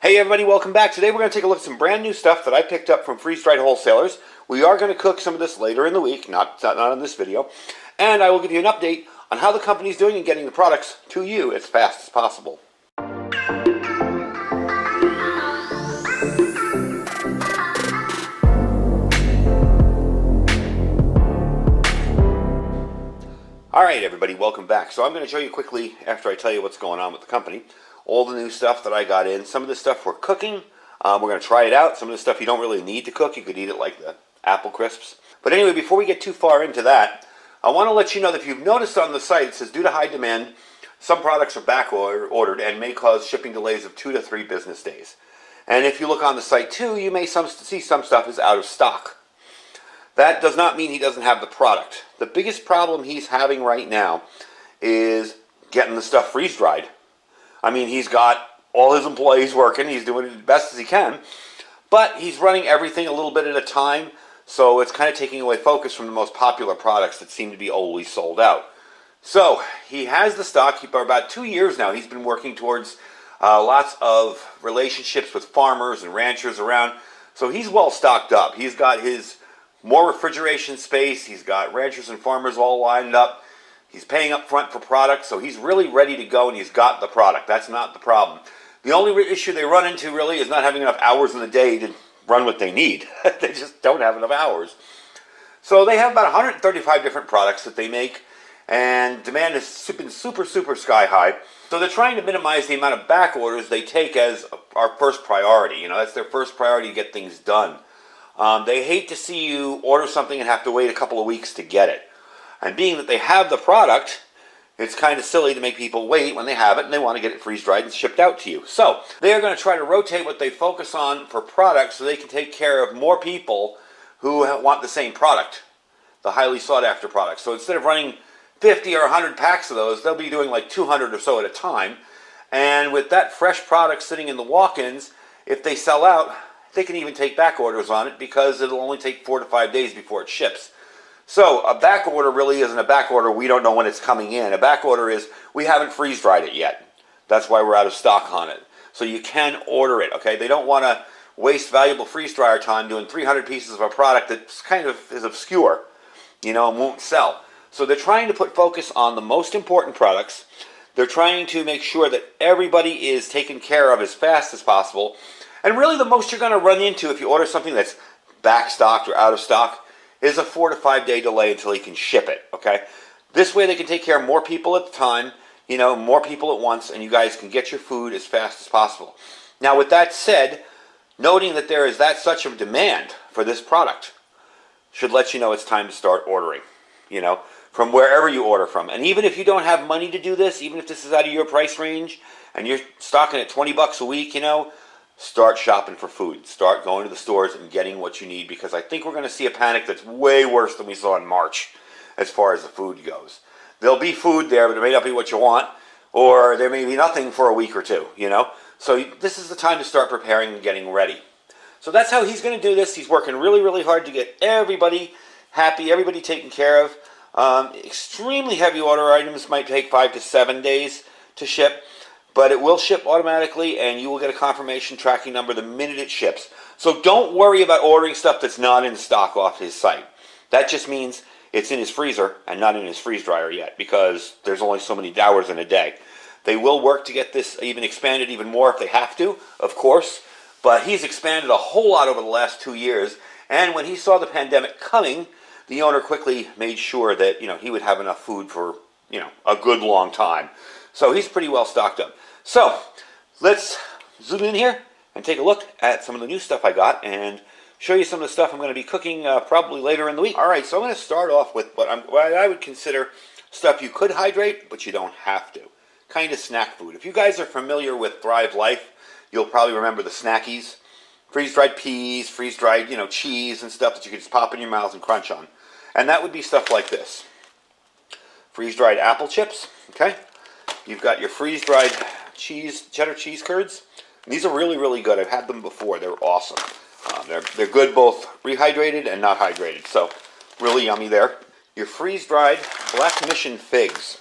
Hey everybody, welcome back. Today we're going to take a look at some brand new stuff that I picked up from freeze-dried wholesalers. We are going to cook some of this later in the week, not in this video. And I will give you an update on how the company's doing in getting the products to you as fast as possible. Alright everybody, welcome back. So I'm going to show you quickly, after I tell you what's going on with the company, all the new stuff that I got in. Some of the stuff we're cooking. We're going to try it out. Some of the stuff you don't really need to cook. You could eat it like the apple crisps. But anyway, before we get too far into that, I want to let you know that if you've noticed on the site, it says due to high demand, some products are back ordered and may cause shipping delays of 2 to 3 business days. And if you look on the site too, you may see some stuff is out of stock. That does not mean he doesn't have the product. The biggest problem he's having right now is getting the stuff freeze-dried. I mean, he's got all his employees working. He's doing it as best as he can. But he's running everything a little bit at a time, so it's kind of taking away focus from the most popular products that seem to be always sold out. So he has the stock. For about 2 years now, he's been working towards lots of relationships with farmers and ranchers around. So he's well stocked up. He's got his more refrigeration space. He's got ranchers and farmers all lined up. He's paying up front for products, so he's really ready to go, and he's got the product. That's not the problem. The only issue they run into, really, is not having enough hours in the day to run what they need. They just don't have enough hours. So they have about 135 different products that they make, and demand has been super, super sky high. So they're trying to minimize the amount of back orders they take as our first priority. You know, that's their first priority to get things done. They hate to see you order something and have to wait a couple of weeks to get it. And being that they have the product, it's kind of silly to make people wait when they have it and they want to get it freeze-dried and shipped out to you. So they are going to try to rotate what they focus on for products so they can take care of more people who want the same product, the highly sought-after product. So instead of running 50 or 100 packs of those, they'll be doing like 200 or so at a time. And with that fresh product sitting in the walk-ins, if they sell out, they can even take back orders on it because it'll only take 4 to 5 days before it ships. So a back order really isn't a back order. We don't know when it's coming in. A back order is we haven't freeze-dried it yet. That's why we're out of stock on it. So you can order it, okay? They don't want to waste valuable freeze-dryer time doing 300 pieces of a product that kind of is obscure, you know, and won't sell. So they're trying to put focus on the most important products. They're trying to make sure that everybody is taken care of as fast as possible. And really the most you're going to run into if you order something that's backstocked or out of stock is a 4 to 5 day delay until he can ship it, okay? This way they can take care of more people at the time, you know, more people at once, and you guys can get your food as fast as possible. Now with that said, noting that there is such a demand for this product should let you know it's time to start ordering, you know, from wherever you order from. And even if you don't have money to do this, even if this is out of your price range and you're stocking at 20 bucks a week, you know, start shopping for food. Start going to the stores and getting what you need, because I think we're going to see a panic that's way worse than we saw in March as far as the food goes. There'll be food there, but it may not be what you want, or there may be nothing for a week or two, you know. So this is the time to start preparing and getting ready. So that's how he's going to do this. He's working really, really hard to get everybody happy, everybody taken care of. Extremely heavy order items might take 5 to 7 days to ship. But it will ship automatically, and you will get a confirmation tracking number the minute it ships. So don't worry about ordering stuff that's not in stock off his site. That just means it's in his freezer and not in his freeze dryer yet, because there's only so many hours in a day. They will work to get this even expanded even more if they have to, of course. But he's expanded a whole lot over the last 2 years. And when he saw the pandemic coming, the owner quickly made sure that, you know, he would have enough food for, you know, a good long time. So he's pretty well stocked up. So let's zoom in here and take a look at some of the new stuff I got and show you some of the stuff I'm going to be cooking probably later in the week. All right, so I'm going to start off with what I would consider stuff you could hydrate, but you don't have to. Kind of snack food. If you guys are familiar with Thrive Life, you'll probably remember the snackies. Freeze-dried peas, freeze-dried, you know, cheese and stuff that you could just pop in your mouth and crunch on. And that would be stuff like this. Freeze-dried apple chips, okay? You've got your freeze-dried cheddar cheese curds. And these are really, really good. I've had them before. They're awesome. They're good both rehydrated and not hydrated. So really yummy there. Your freeze-dried Black Mission figs.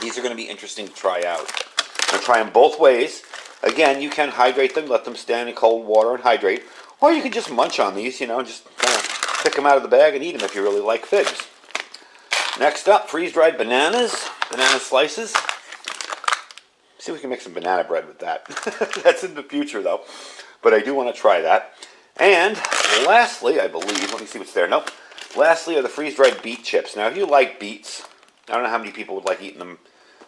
These are going to be interesting to try out. I'm going to try them both ways. Again, you can hydrate them, let them stand in cold water and hydrate. Or you can just munch on these, just kind of pick them out of the bag and eat them if you really like figs. Next up, freeze-dried bananas, banana slices. See if we can make some banana bread with that. That's in the future, though. But I do want to try that. And lastly, I believe, let me see what's there. Nope. Lastly are the freeze-dried beet chips. Now, if you like beets, I don't know how many people would like eating them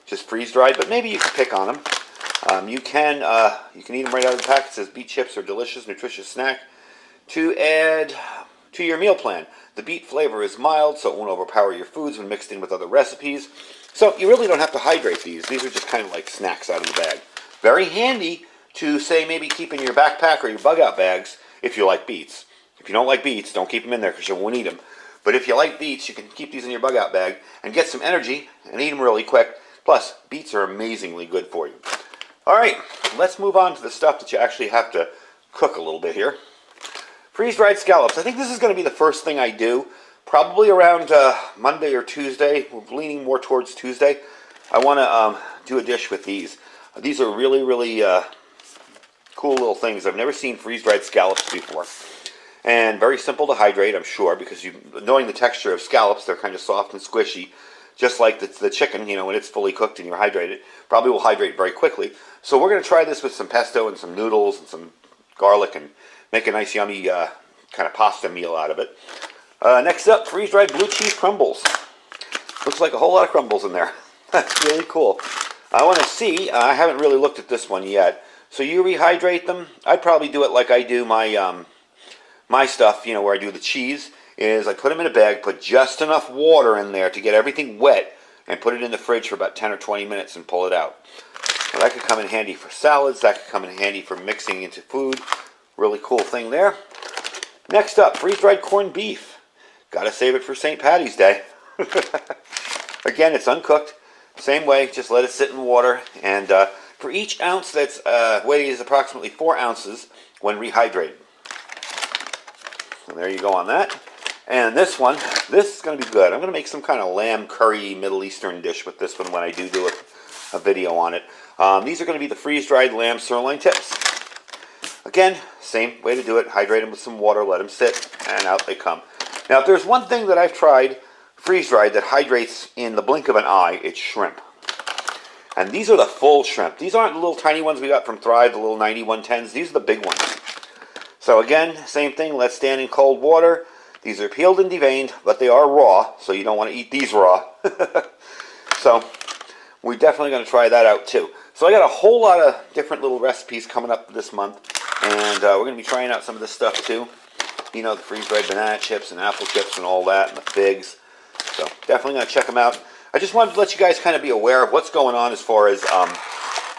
just freeze-dried, but maybe you can pick on them. You can eat them right out of the pack. It says beet chips are delicious, nutritious snack to add to your meal plan. The beet flavor is mild, so it won't overpower your foods when mixed in with other recipes. So you really don't have to hydrate these. These are just kind of like snacks out of the bag. Very handy to, say, maybe keep in your backpack or your bug-out bags if you like beets. If you don't like beets, don't keep them in there because you won't eat them. But if you like beets, you can keep these in your bug-out bag and get some energy and eat them really quick. Plus, beets are amazingly good for you. All right, let's move on to the stuff that you actually have to cook a little bit here. Freeze-dried scallops. I think this is going to be the first thing I do. Probably around Monday or Tuesday. We're leaning more towards Tuesday. I want to do a dish with these. These are really, really cool little things. I've never seen freeze-dried scallops before. And very simple to hydrate, I'm sure, because knowing the texture of scallops, they're kind of soft and squishy. Just like the chicken, when it's fully cooked and you're hydrated, probably will hydrate very quickly. So we're going to try this with some pesto and some noodles and some garlic and make a nice yummy kind of pasta meal out of it. Next up, freeze-dried blue cheese crumbles. Looks like a whole lot of crumbles in there. That's really cool. I want to see, I haven't really looked at this one yet. So you rehydrate them. I'd probably do it like I do my my stuff, where I do the cheese, is I put them in a bag, put just enough water in there to get everything wet, and put it in the fridge for about 10 or 20 minutes and pull it out. Now, that could come in handy for salads. That could come in handy for mixing into food. Really cool thing there. Next up, freeze-dried corned beef. Got to save it for St. Patty's Day. Again, it's uncooked. Same way, just let it sit in water. And for each ounce that's weighs approximately 4 ounces when rehydrated. And there you go on that. And this is going to be good. I'm going to make some kind of lamb curry Middle Eastern dish with this one when I do a video on it. These are going to be the freeze-dried lamb sirloin tips. Again, same way to do it. Hydrate them with some water, let them sit, and out they come. Now, if there's one thing that I've tried freeze-dried that hydrates in the blink of an eye, it's shrimp. And these are the full shrimp. These aren't the little tiny ones we got from Thrive, the little 9110s. These are the big ones. So again, same thing. Let's stand in cold water. These are peeled and deveined, but they are raw, so you don't want to eat these raw. So we're definitely going to try that out too. So I got a whole lot of different little recipes coming up this month, and we're going to be trying out some of this stuff too. The freeze-dried banana chips and apple chips and all that, and the figs. So definitely going to check them out. I just wanted to let you guys kind of be aware of what's going on as far as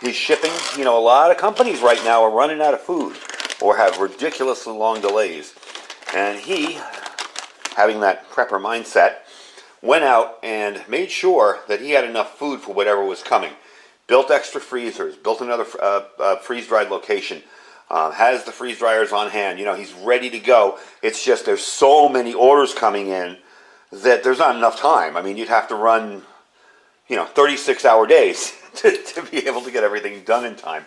these shipping. A lot of companies right now are running out of food or have ridiculously long delays. And he, having that prepper mindset, went out and made sure that he had enough food for whatever was coming. Built extra freezers, built another freeze-dried location, has the freeze dryers on hand. He's ready to go. It's just there's so many orders coming in that there's not enough time. I mean, you'd have to run, 36-hour days to be able to get everything done in time.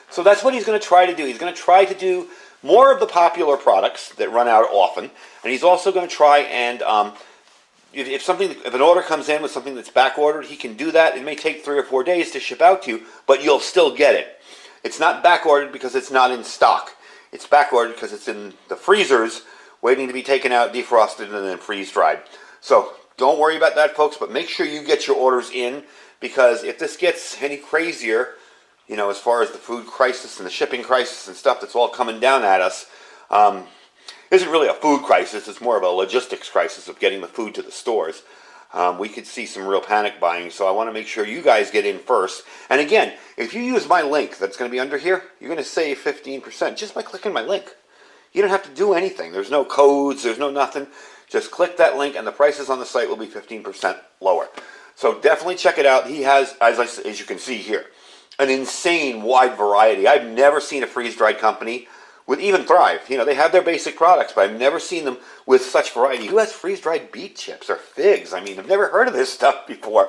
So that's what he's going to try to do. He's going to try to do more of the popular products that run out often, and he's also going to try and if an order comes in with something that's back ordered, he can do that. It may take 3 or 4 days to ship out to you, but you'll still get it. It's not back ordered because it's not in stock. It's back ordered because it's in the freezers waiting to be taken out, defrosted, and then freeze dried. So don't worry about that, folks, but make sure you get your orders in, because if this gets any crazier, as far as the food crisis and the shipping crisis and stuff that's all coming down at us, isn't really a food crisis. It's more of a logistics crisis of getting the food to the stores. We could see some real panic buying, so I want to make sure you guys get in first. And again, if you use my link that's going to be under here, you're going to save 15% just by clicking my link. You don't have to do anything. There's no codes. There's no nothing. Just click that link, and the prices on the site will be 15% lower. So definitely check it out. He has, as you can see here, an insane wide variety. I've never seen a freeze-dried company with even Thrive. They have their basic products, but I've never seen them with such variety. Who has freeze-dried beet chips or figs? I mean, I've never heard of this stuff before.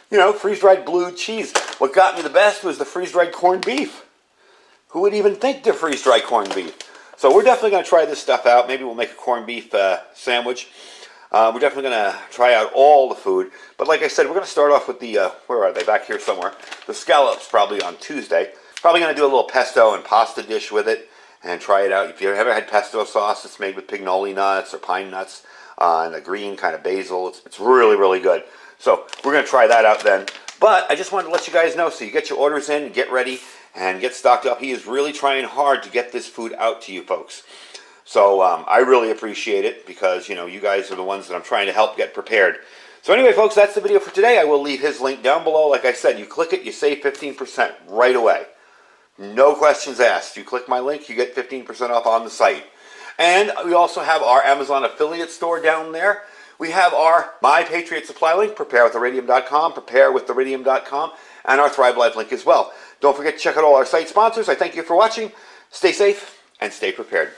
Freeze-dried blue cheese. What got me the best was the freeze-dried corned beef. Who would even think to freeze dry corned beef? So we're definitely going to try this stuff out. Maybe we'll make a corned beef sandwich. We're definitely going to try out all the food. But like I said, we're going to start off with the, where are they? Back here somewhere. The scallops probably on Tuesday. Probably going to do a little pesto and pasta dish with it and try it out. If you've ever had pesto sauce, it's made with pignoli nuts or pine nuts and a green kind of basil. It's really, really good. So we're going to try that out then. But I just wanted to let you guys know so you get your orders in and get ready and get stocked up. He is really trying hard to get this food out to you folks. So I really appreciate it because, you know, you guys are the ones that I'm trying to help get prepared. So anyway, folks, that's the video for today. I will leave his link down below. Like I said, you click it, you save 15% right away. No questions asked. You click my link, you get 15% off on the site. And we also have our Amazon affiliate store down there. We have our My Patriot Supply link, preparewithiridium.com, preparewithiridium.com, and our Thrive Life link as well. Don't forget to check out all our site sponsors. I thank you for watching. Stay safe and stay prepared.